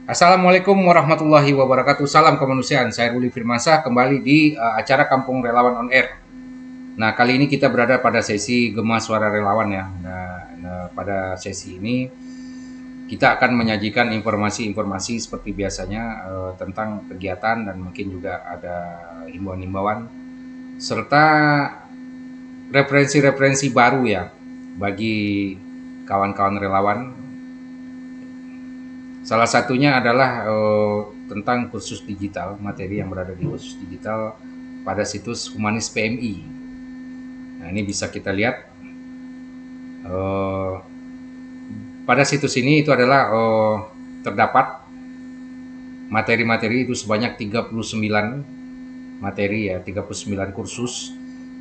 Assalamualaikum warahmatullahi wabarakatuh. Salam kemanusiaan. Saya Ruli Firmansyah kembali di acara Kampung Relawan on Air. Nah, kali ini kita berada pada sesi Gema Suara Relawan ya. Pada sesi ini kita akan menyajikan informasi-informasi seperti biasanya tentang kegiatan dan mungkin juga ada himbauan-himbauan serta referensi-referensi baru ya bagi kawan-kawan relawan. Salah satunya adalah tentang kursus digital, materi yang berada di kursus digital pada situs Humanis PMI. Nah, ini bisa kita lihat pada situs ini itu adalah terdapat materi-materi itu sebanyak 39 materi ya, 39 kursus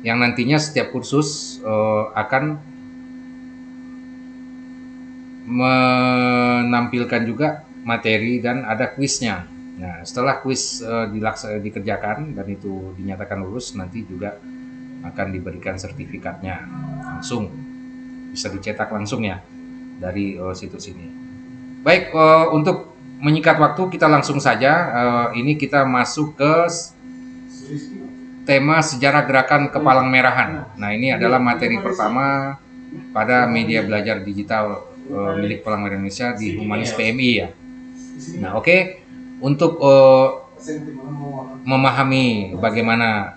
yang nantinya setiap kursus akan menampilkan juga materi dan ada kuisnya. Nah, setelah kuis dikerjakan dan itu dinyatakan lulus, nanti juga akan diberikan sertifikatnya langsung, bisa dicetak langsung ya dari situs ini. Baik, untuk menyingkat waktu kita langsung saja. Ini kita masuk ke tema sejarah gerakan Kepalang Merahan. Nah, ini adalah materi pertama pada media belajar digital milik Palang Merah Indonesia di Humanis PMI ya. Nah, oke. Untuk memahami bagaimana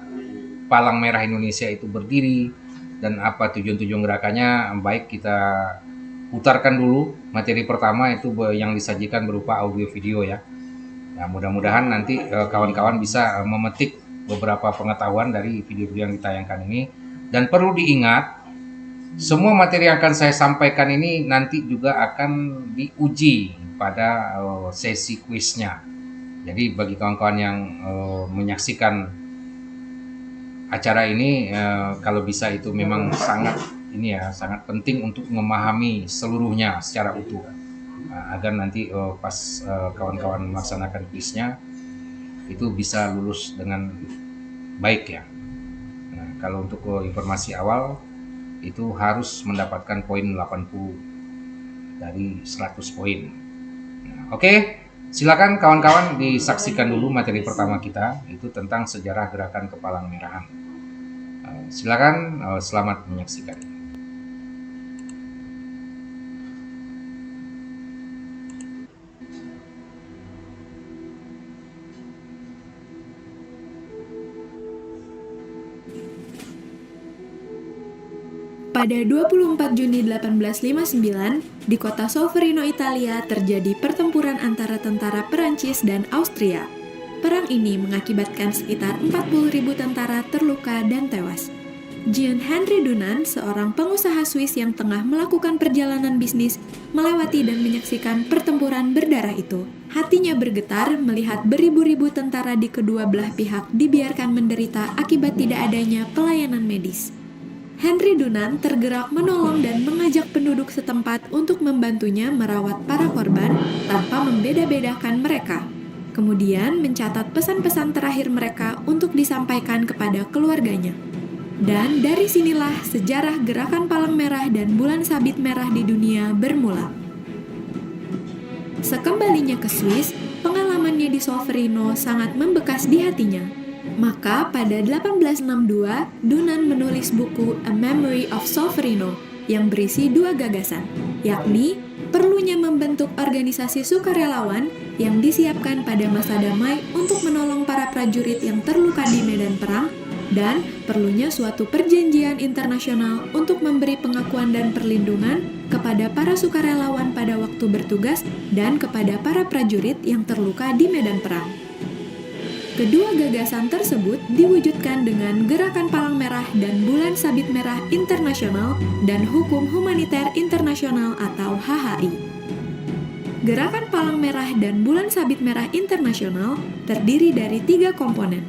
Palang Merah Indonesia itu berdiri dan apa tujuan-tujuan gerakannya, baik kita putarkan dulu materi pertama itu yang disajikan berupa audio video ya. Nah, mudah-mudahan nanti kawan-kawan bisa memetik beberapa pengetahuan dari video-video yang ditayangkan ini. Dan perlu diingat, semua materi yang akan saya sampaikan ini nanti juga akan diuji pada sesi kuisnya. Jadi bagi kawan-kawan yang menyaksikan acara ini, kalau bisa itu memang sangat penting untuk memahami seluruhnya secara utuh, agar nanti pas kawan-kawan melaksanakan kuisnya itu bisa lulus dengan baik ya. Nah, kalau untuk informasi awal itu harus mendapatkan poin 80 dari 100 poin. Nah, oke, silakan kawan-kawan disaksikan dulu materi pertama kita, itu tentang sejarah gerakan Kepalang Merahan. Silakan, selamat menyaksikan. Pada 24 Juni 1859, di kota Solferino, Italia, terjadi pertempuran antara tentara Perancis dan Austria. Perang ini mengakibatkan sekitar 40.000 tentara terluka dan tewas. Jean Henry Dunant, seorang pengusaha Swiss yang tengah melakukan perjalanan bisnis, melewati dan menyaksikan pertempuran berdarah itu. Hatinya bergetar melihat beribu-ribu tentara di kedua belah pihak dibiarkan menderita akibat tidak adanya pelayanan medis. Henry Dunant tergerak menolong dan mengajak penduduk setempat untuk membantunya merawat para korban tanpa membeda-bedakan mereka. Kemudian mencatat pesan-pesan terakhir mereka untuk disampaikan kepada keluarganya. Dan dari sinilah sejarah gerakan Palang Merah dan Bulan Sabit Merah di dunia bermula. Sekembalinya ke Swiss, pengalamannya di Solferino sangat membekas di hatinya. Maka pada 1862, Dunant menulis buku A Memory of Solferino yang berisi dua gagasan, yakni perlunya membentuk organisasi sukarelawan yang disiapkan pada masa damai untuk menolong para prajurit yang terluka di medan perang, dan perlunya suatu perjanjian internasional untuk memberi pengakuan dan perlindungan kepada para sukarelawan pada waktu bertugas dan kepada para prajurit yang terluka di medan perang. Kedua gagasan tersebut diwujudkan dengan Gerakan Palang Merah dan Bulan Sabit Merah Internasional dan Hukum Humaniter Internasional atau HHI. Gerakan Palang Merah dan Bulan Sabit Merah Internasional terdiri dari 3 komponen.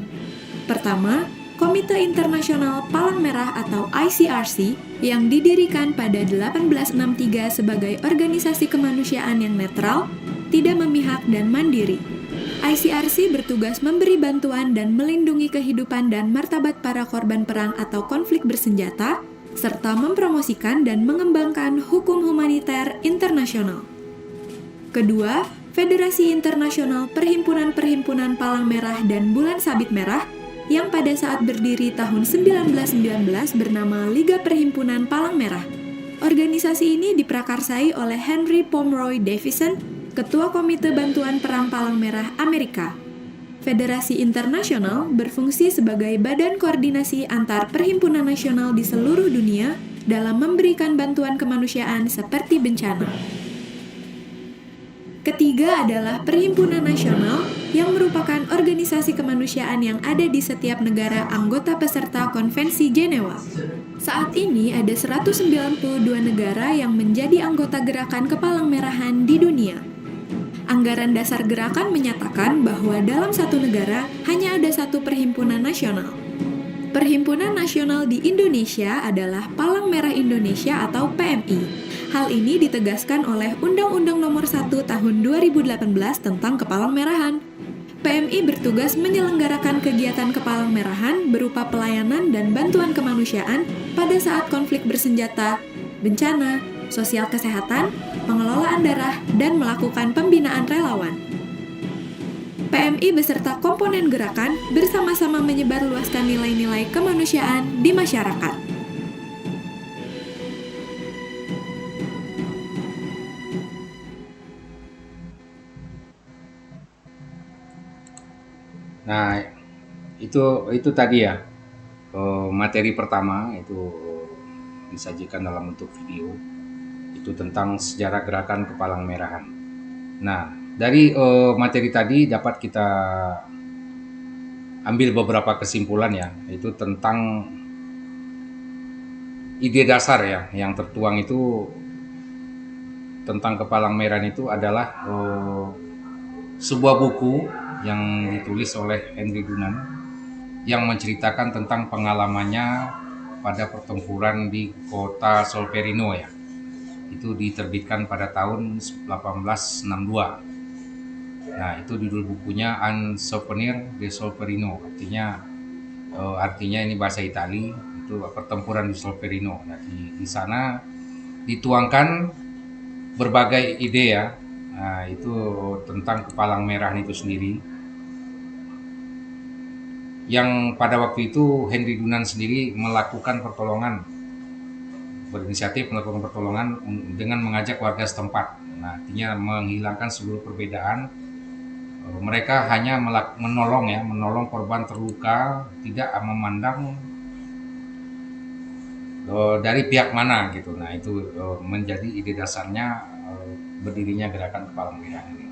Pertama, Komite Internasional Palang Merah atau ICRC yang didirikan pada 1863 sebagai organisasi kemanusiaan yang netral, tidak memihak dan mandiri. ICRC bertugas memberi bantuan dan melindungi kehidupan dan martabat para korban perang atau konflik bersenjata, serta mempromosikan dan mengembangkan hukum humaniter internasional. Kedua, Federasi Internasional Perhimpunan-Perhimpunan Palang Merah dan Bulan Sabit Merah yang pada saat berdiri tahun 1919 bernama Liga Perhimpunan Palang Merah. Organisasi ini diprakarsai oleh Henry Pomeroy Davison, Ketua Komite Bantuan Perang Palang Merah Amerika. Federasi Internasional berfungsi sebagai badan koordinasi antar perhimpunan nasional di seluruh dunia dalam memberikan bantuan kemanusiaan seperti bencana. Ketiga adalah Perhimpunan Nasional yang merupakan organisasi kemanusiaan yang ada di setiap negara anggota peserta Konvensi Jenewa. Saat ini ada 192 negara yang menjadi anggota gerakan Kepalang Merahan di dunia. Anggaran dasar gerakan menyatakan bahwa dalam satu negara hanya ada satu perhimpunan nasional. Perhimpunan nasional di Indonesia adalah Palang Merah Indonesia atau PMI. Hal ini ditegaskan oleh Undang-Undang Nomor 1 Tahun 2018 tentang Kepalang Merahan. PMI bertugas menyelenggarakan kegiatan Kepalang Merahan berupa pelayanan dan bantuan kemanusiaan pada saat konflik bersenjata, bencana, sosial kesehatan, pengelolaan darah, dan melakukan pembinaan relawan. PMI beserta komponen gerakan bersama-sama menyebarluaskan nilai-nilai kemanusiaan di masyarakat. Nah, itu tadi ya, materi pertama itu disajikan dalam bentuk video. Itu tentang sejarah gerakan Kepalang Merahan. Nah, dari materi tadi dapat kita ambil beberapa kesimpulan ya, itu tentang ide dasar ya, yang tertuang itu tentang Kepalang Merahan itu adalah sebuah buku yang ditulis oleh Henry Dunant yang menceritakan tentang pengalamannya pada pertempuran di kota Solferino ya. Itu diterbitkan pada tahun 1862. Nah, itu judul bukunya Un Souvenir de Solferino, artinya ini bahasa Itali, itu pertempuran di Solferino. Nah, di sana dituangkan berbagai ide ya. Nah, itu tentang Kepalang Merahan itu sendiri. Yang pada waktu itu Henry Dunant sendiri berinisiatif melakukan pertolongan dengan mengajak warga setempat. Nah, artinya menghilangkan seluruh perbedaan. Mereka hanya menolong korban terluka, tidak memandang dari pihak mana gitu. Nah, itu menjadi ide dasarnya berdirinya gerakan Kepalang Merah ini.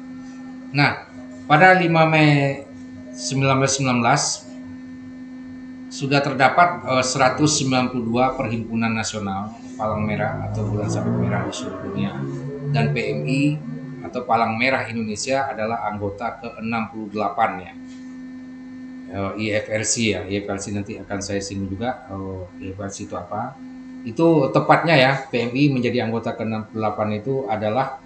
Nah, pada 5 Mei 1919 sudah terdapat 192 perhimpunan nasional Palang Merah atau Bulan Sabit Merah di seluruh dunia, dan PMI atau Palang Merah Indonesia adalah anggota ke-68 ya. IFRC ya, IFRC nanti akan saya singgung juga. IFRC itu apa? Itu tepatnya ya, PMI menjadi anggota ke-68 itu adalah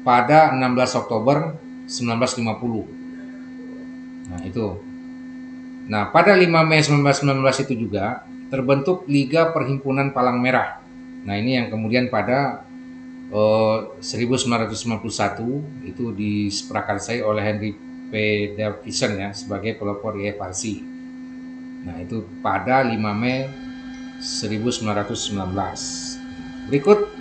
pada 16 Oktober 1950. Nah, itu. Nah, pada 5 Mei 1919 itu juga terbentuk Liga Perhimpunan Palang Merah. Nah, ini yang kemudian pada 1991 itu diprakarsai oleh Henry P. Davison ya sebagai pelopor IFRC. Nah, itu pada 5 Mei 1919. Berikut,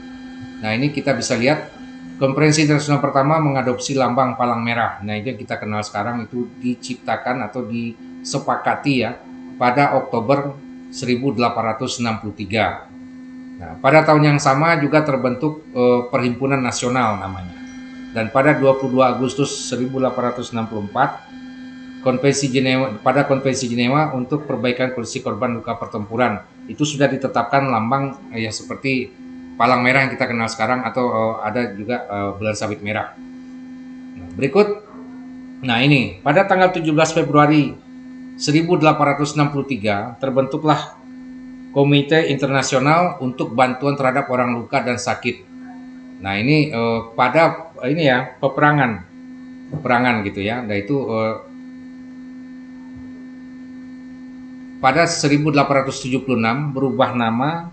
nah ini kita bisa lihat Konferensi Internasional pertama mengadopsi lambang Palang Merah. Nah, itu yang kita kenal sekarang itu diciptakan atau disepakati ya pada Oktober 1863. Nah, pada tahun yang sama juga terbentuk Perhimpunan Nasional namanya. Dan pada 22 Agustus 1864 pada Konvensi Jenewa untuk perbaikan kondisi korban luka pertempuran itu sudah ditetapkan lambang ya seperti Palang Merah yang kita kenal sekarang atau ada juga Bulan Sabit Merah. Nah, berikut, nah ini pada tanggal 17 Februari 1863 terbentuklah Komite Internasional untuk Bantuan Terhadap Orang Luka dan Sakit. Nah, ini pada ini ya peperangan gitu ya. Nah, itu pada 1876 berubah nama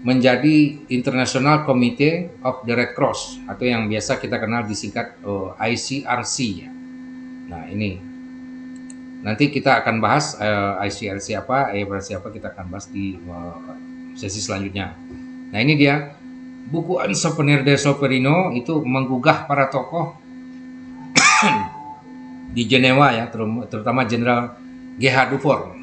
menjadi International Committee of the Red Cross atau yang biasa kita kenal disingkat ICRC ya. Nah, ini nanti kita akan bahas ICRC apa, IFRC apa, kita akan bahas di sesi selanjutnya. Nah, ini dia buku Un Souvenir de Solferino, itu menggugah para tokoh di Jenewa ya, terutama Jenderal G.H. Dufour.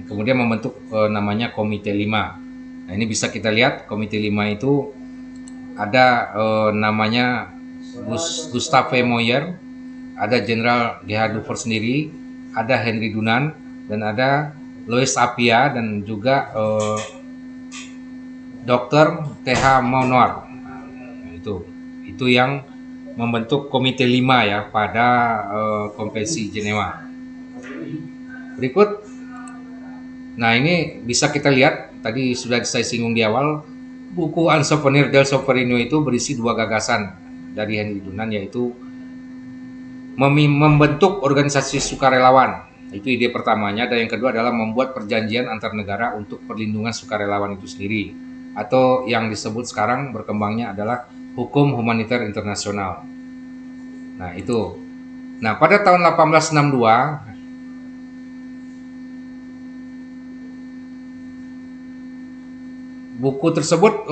Kemudian membentuk namanya Komite 5. Nah, ini bisa kita lihat Komite 5 itu ada namanya Gustave Moyer, ada Jenderal G.H. Dufour sendiri, ada Henry Dunant, dan ada Louis Appia, dan juga Dr. T.H. Monod. Nah, itu yang membentuk Komite 5 ya pada Konvensi Jenewa. Berikut, nah ini bisa kita lihat, tadi sudah saya singgung di awal, buku Un Souvenir del Solferino itu berisi 2 gagasan dari Henry Dunant, yaitu membentuk organisasi sukarelawan. Itu ide pertamanya, dan yang kedua adalah membuat perjanjian antar negara untuk perlindungan sukarelawan itu sendiri, atau yang disebut sekarang berkembangnya adalah hukum humaniter internasional. Nah, itu. Nah, pada tahun 1862 buku tersebut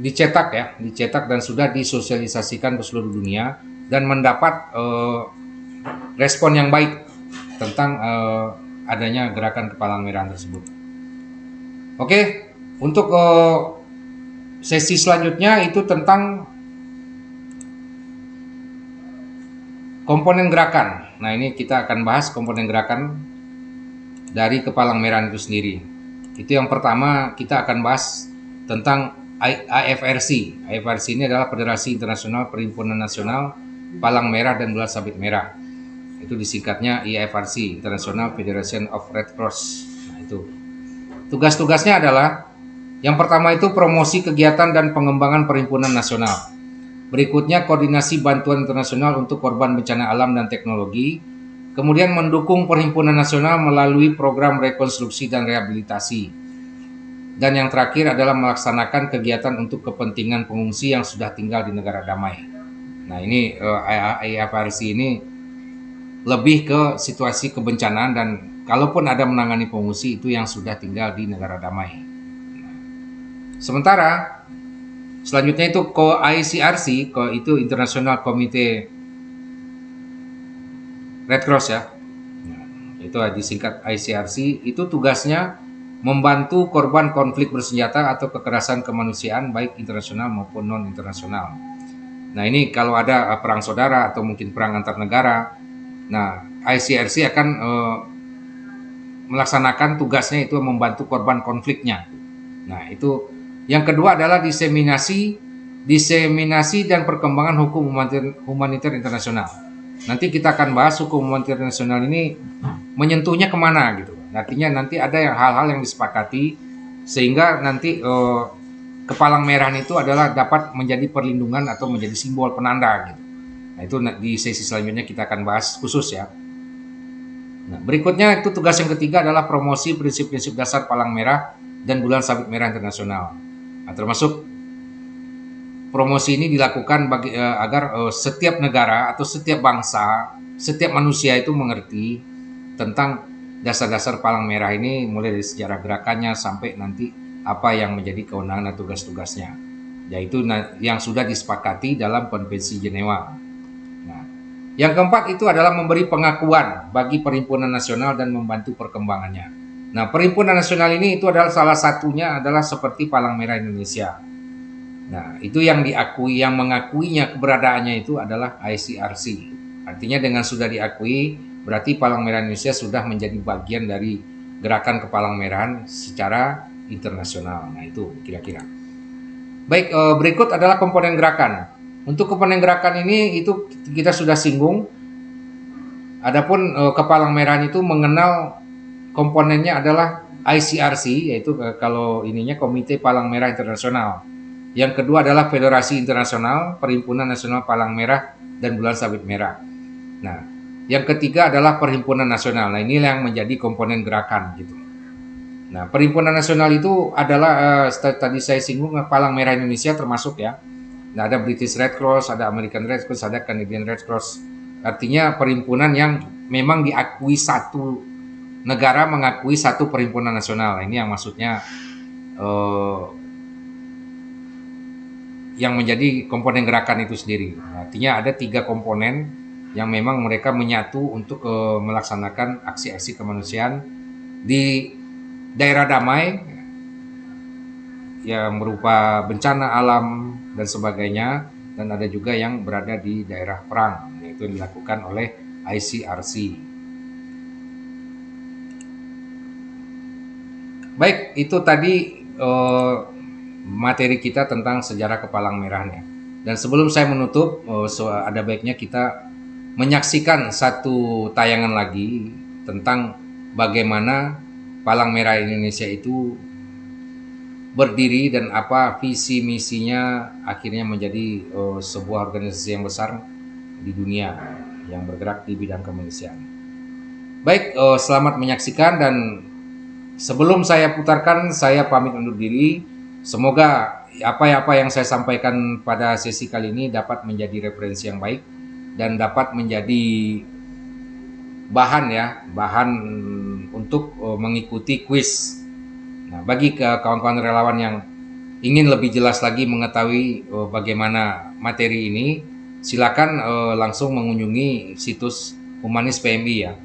dicetak dan sudah disosialisasikan ke seluruh dunia dan mendapat respon yang baik tentang adanya gerakan Kepalang Merah tersebut. Oke, untuk sesi selanjutnya itu tentang komponen gerakan. Nah, ini kita akan bahas komponen gerakan dari Kepalang Merah itu sendiri. Itu yang pertama, kita akan bahas tentang IFRC. IFRC ini adalah Federasi Internasional Perhimpunan Nasional Palang Merah dan Bulan Sabit Merah. Itu disingkatnya IFRC, International Federation of Red Cross. Nah, itu. Tugas-tugasnya adalah yang pertama itu promosi kegiatan dan pengembangan perhimpunan nasional. Berikutnya koordinasi bantuan internasional untuk korban bencana alam dan teknologi. Kemudian mendukung perhimpunan nasional melalui program rekonstruksi dan rehabilitasi. Dan yang terakhir adalah melaksanakan kegiatan untuk kepentingan pengungsi yang sudah tinggal di negara damai. Nah, ini IFRC ini lebih ke situasi kebencanaan, dan kalaupun ada menangani pengungsi itu yang sudah tinggal di negara damai. Sementara selanjutnya itu ICRC, itu International Committee Red Cross ya. Itu disingkat ICRC, itu tugasnya membantu korban konflik bersenjata atau kekerasan kemanusiaan baik internasional maupun non internasional. Nah, ini kalau ada perang saudara atau mungkin perang antar negara, nah ICRC akan melaksanakan tugasnya itu membantu korban konfliknya. Nah, itu yang kedua adalah diseminasi dan perkembangan hukum humaniter internasional. Nanti kita akan bahas hukum humaniter internasional ini menyentuhnya kemana gitu. Artinya nanti ada hal-hal yang disepakati sehingga nanti Kepalang Merah itu adalah dapat menjadi perlindungan atau menjadi simbol penanda gitu. Nah, itu di sesi selanjutnya kita akan bahas khusus ya. Nah, berikutnya itu tugas yang ketiga adalah promosi prinsip-prinsip dasar Palang Merah dan Bulan Sabit Merah Internasional. Nah, termasuk promosi ini dilakukan agar setiap negara atau setiap bangsa, setiap manusia itu mengerti tentang dasar-dasar Palang Merah ini, mulai dari sejarah gerakannya sampai nanti apa yang menjadi kewenangan dan tugas-tugasnya, yaitu yang sudah disepakati dalam Konvensi Jenewa. Nah, yang keempat itu adalah memberi pengakuan bagi Perhimpunan Nasional dan membantu perkembangannya. Nah, Perhimpunan Nasional ini itu adalah salah satunya adalah seperti Palang Merah Indonesia. Nah, itu yang diakui, yang mengakuinya keberadaannya itu adalah ICRC. Artinya dengan sudah diakui, berarti Palang Merah Indonesia sudah menjadi bagian dari gerakan Kepalang Merahan secara internasional. Nah, itu kira-kira. Baik, berikut adalah komponen gerakan. Untuk komponen gerakan ini itu kita sudah singgung. Adapun Kepalang Merahan itu mengenal komponennya adalah ICRC, yaitu kalau ininya Komite Palang Merah Internasional. Yang kedua adalah Federasi Internasional Perhimpunan Nasional Palang Merah dan Bulan Sabit Merah. Nah, yang ketiga adalah Perhimpunan Nasional. Nah, inilah yang menjadi komponen gerakan gitu. Nah, Perhimpunan Nasional itu adalah tadi saya singgung Palang Merah Indonesia termasuk ya. Nah, ada British Red Cross, ada American Red Cross, ada Canadian Red Cross. Artinya perhimpunan yang memang diakui satu negara mengakui satu perhimpunan nasional. Ini yang maksudnya yang menjadi komponen gerakan itu sendiri. Artinya ada 3 komponen yang memang mereka menyatu untuk melaksanakan aksi-aksi kemanusiaan di daerah damai yang berupa bencana alam dan sebagainya, dan ada juga yang berada di daerah perang, yaitu dilakukan oleh ICRC. Baik, itu tadi materi kita tentang sejarah Kepalang Merahnya. Dan sebelum saya menutup, ada baiknya kita menyaksikan satu tayangan lagi tentang bagaimana Palang Merah Indonesia itu berdiri dan apa visi misinya akhirnya menjadi sebuah organisasi yang besar di dunia yang bergerak di bidang kemanusiaan. Baik, selamat menyaksikan, dan sebelum saya putarkan, saya pamit undur diri. Semoga apa yang saya sampaikan pada sesi kali ini dapat menjadi referensi yang baik dan dapat menjadi bahan untuk mengikuti kuis. Nah, bagi kawan-kawan relawan yang ingin lebih jelas lagi mengetahui bagaimana materi ini, silakan langsung mengunjungi situs Humanis PMI ya.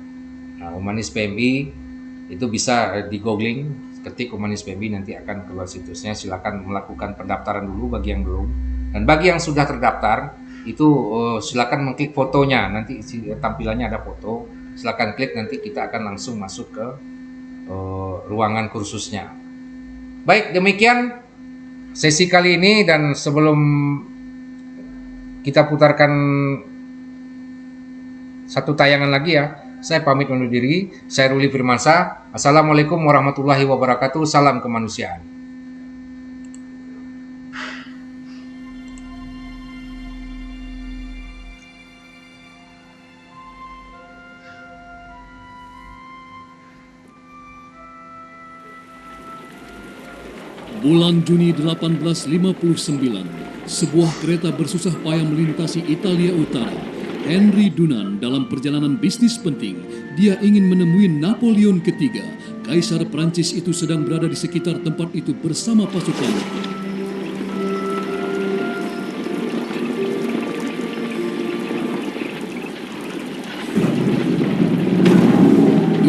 Nah, Humanis PMI itu bisa di googling, ketik Humanis PMI, nanti akan keluar situsnya. Silakan melakukan pendaftaran dulu bagi yang belum, dan bagi yang sudah terdaftar itu silakan mengklik fotonya, nanti tampilannya ada foto. Silakan klik, nanti kita akan langsung masuk ke ruangan kursusnya. Baik, demikian sesi kali ini, dan sebelum kita putarkan satu tayangan lagi ya, saya pamit undur diri. Saya Ruli Firmansyah. Assalamualaikum warahmatullahi wabarakatuh. Salam kemanusiaan. Bulan Juni 1859, sebuah kereta bersusah payah melintasi Italia Utara. Henry Dunant dalam perjalanan bisnis penting, dia ingin menemui Napoleon III. Kaisar Prancis itu sedang berada di sekitar tempat itu bersama pasukan.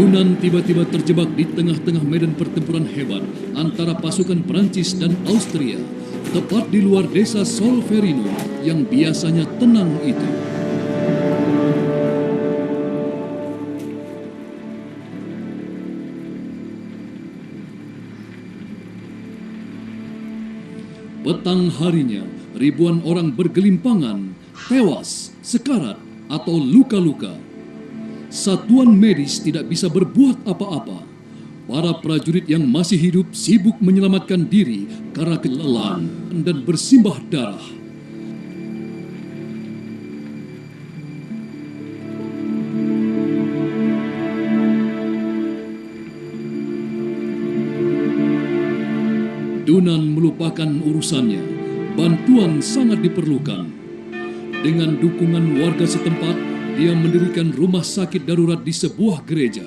Dunant tiba-tiba terjebak di tengah-tengah medan pertempuran hebat antara pasukan Prancis dan Austria, tepat di luar desa Solferino yang biasanya tenang itu. Petang harinya, ribuan orang bergelimpangan, tewas, sekarat, atau luka-luka. Satuan medis tidak bisa berbuat apa-apa. Para prajurit yang masih hidup sibuk menyelamatkan diri karena kelelahan dan bersimbah darah. Dunant melupakan urusannya. Bantuan sangat diperlukan. Dengan dukungan warga setempat, dia mendirikan rumah sakit darurat di sebuah gereja.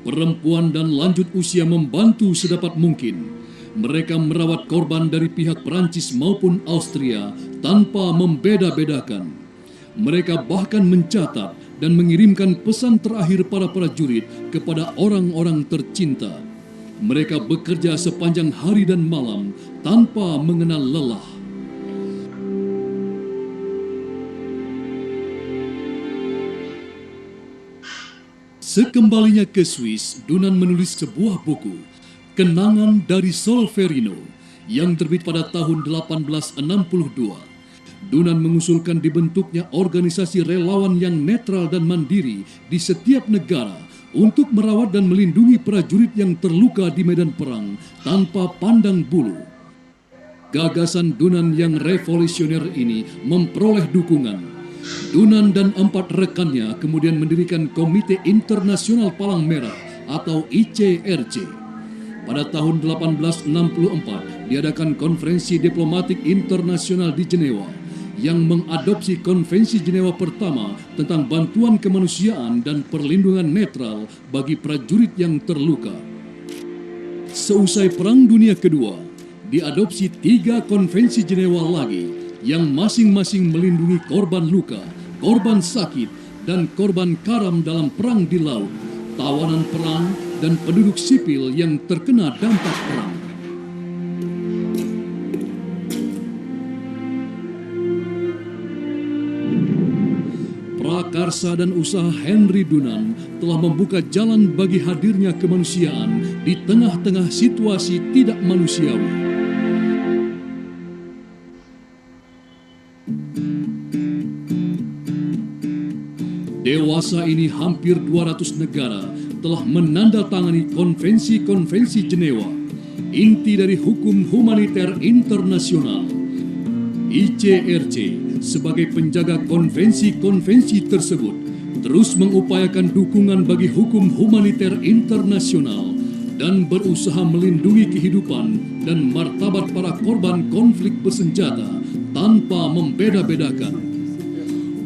Perempuan dan lanjut usia membantu sedapat mungkin. Mereka merawat korban dari pihak Prancis maupun Austria tanpa membeda-bedakan. Mereka bahkan mencatat dan mengirimkan pesan terakhir para prajurit kepada orang-orang tercinta. Mereka bekerja sepanjang hari dan malam tanpa mengenal lelah. Sekembalinya ke Swiss, Dunant menulis sebuah buku, Kenangan dari Solferino, yang terbit pada tahun 1862. Dunant mengusulkan dibentuknya organisasi relawan yang netral dan mandiri di setiap negara untuk merawat dan melindungi prajurit yang terluka di medan perang tanpa pandang bulu. Gagasan Dunant yang revolusioner ini memperoleh dukungan. Dunant dan 4 rekannya kemudian mendirikan Komite Internasional Palang Merah atau ICRC. pada tahun 1864 diadakan Konferensi Diplomatik Internasional di Jenewa yang mengadopsi Konvensi Jenewa pertama tentang bantuan kemanusiaan dan perlindungan netral bagi prajurit yang terluka. Seusai Perang Dunia Kedua, diadopsi 3 Konvensi Jenewa lagi yang masing-masing melindungi korban luka, korban sakit, dan korban karam dalam perang di laut, tawanan perang, dan penduduk sipil yang terkena dampak perang. Prakarsa dan usaha Henry Dunant telah membuka jalan bagi hadirnya kemanusiaan di tengah-tengah situasi tidak manusiawi. Dewasa ini hampir 200 negara telah menandatangani konvensi-konvensi Jenewa, inti dari hukum humaniter internasional. ICRC sebagai penjaga konvensi-konvensi tersebut terus mengupayakan dukungan bagi hukum humaniter internasional dan berusaha melindungi kehidupan dan martabat para korban konflik bersenjata tanpa membeda-bedakan.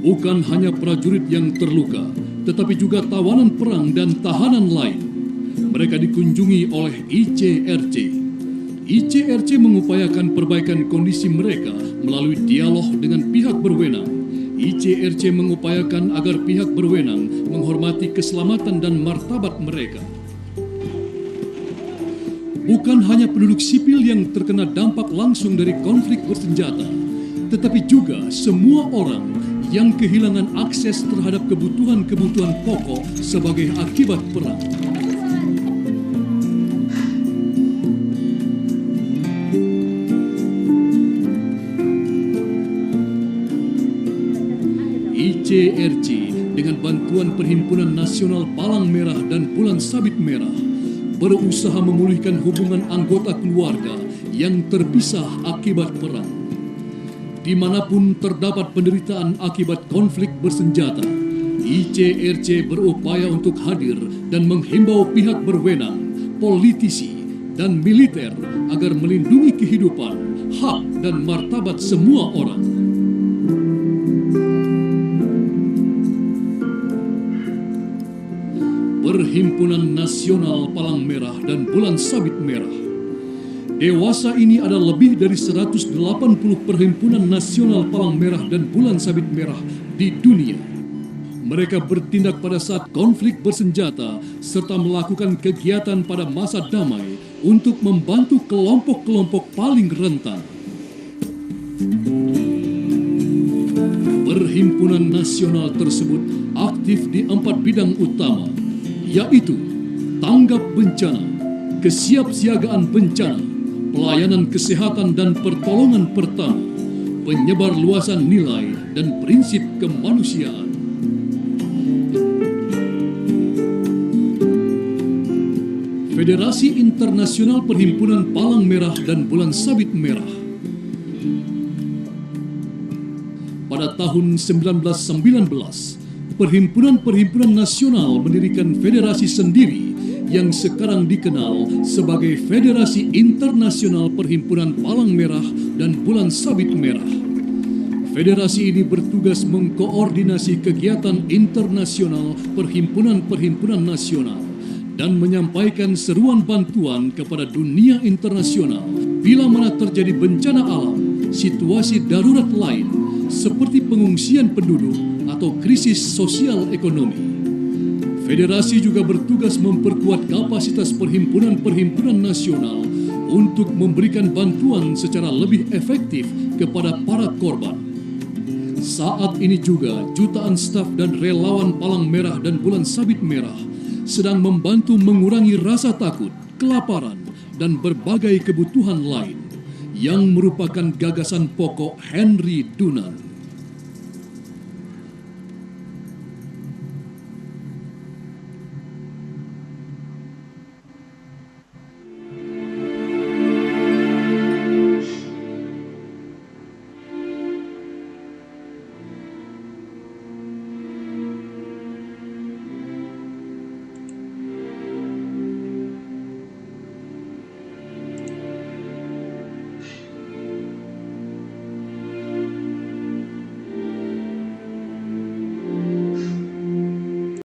Bukan hanya prajurit yang terluka, tetapi juga tawanan perang dan tahanan lain. Mereka dikunjungi oleh ICRC. ICRC mengupayakan perbaikan kondisi mereka melalui dialog dengan pihak berwenang. ICRC mengupayakan agar pihak berwenang menghormati keselamatan dan martabat mereka. Bukan hanya penduduk sipil yang terkena dampak langsung dari konflik bersenjata, tetapi juga semua orang yang kehilangan akses terhadap kebutuhan-kebutuhan pokok sebagai akibat perang. ICRC dengan bantuan Perhimpunan Nasional Palang Merah dan Bulan Sabit Merah berusaha memulihkan hubungan anggota keluarga yang terpisah akibat perang. Dimanapun terdapat penderitaan akibat konflik bersenjata, ICRC berupaya untuk hadir dan menghimbau pihak berwenang, politisi, dan militer agar melindungi kehidupan, hak, dan martabat semua orang. Perhimpunan Nasional Palang Merah dan Bulan Sabit Merah. Dewasa ini ada lebih dari 180 perhimpunan nasional Palang Merah dan Bulan Sabit Merah di dunia. Mereka bertindak pada saat konflik bersenjata serta melakukan kegiatan pada masa damai untuk membantu kelompok-kelompok paling rentan. Perhimpunan nasional tersebut aktif di 4 bidang utama, yaitu tanggap bencana, kesiapsiagaan bencana, pelayanan kesehatan dan pertolongan pertama, penyebar luasan nilai dan prinsip kemanusiaan. Federasi Internasional Perhimpunan Palang Merah dan Bulan Sabit Merah. Pada tahun 1919, Perhimpunan-Perhimpunan Nasional mendirikan federasi sendiri yang sekarang dikenal sebagai Federasi Internasional Perhimpunan Palang Merah dan Bulan Sabit Merah. Federasi ini bertugas mengkoordinasi kegiatan internasional perhimpunan-perhimpunan nasional dan menyampaikan seruan bantuan kepada dunia internasional bila mana terjadi bencana alam, situasi darurat lain seperti pengungsian penduduk atau krisis sosial ekonomi. Federasi juga bertugas memperkuat kapasitas perhimpunan-perhimpunan nasional untuk memberikan bantuan secara lebih efektif kepada para korban. Saat ini juga jutaan staf dan relawan Palang Merah dan Bulan Sabit Merah sedang membantu mengurangi rasa takut, kelaparan, dan berbagai kebutuhan lain yang merupakan gagasan pokok Henry Dunant.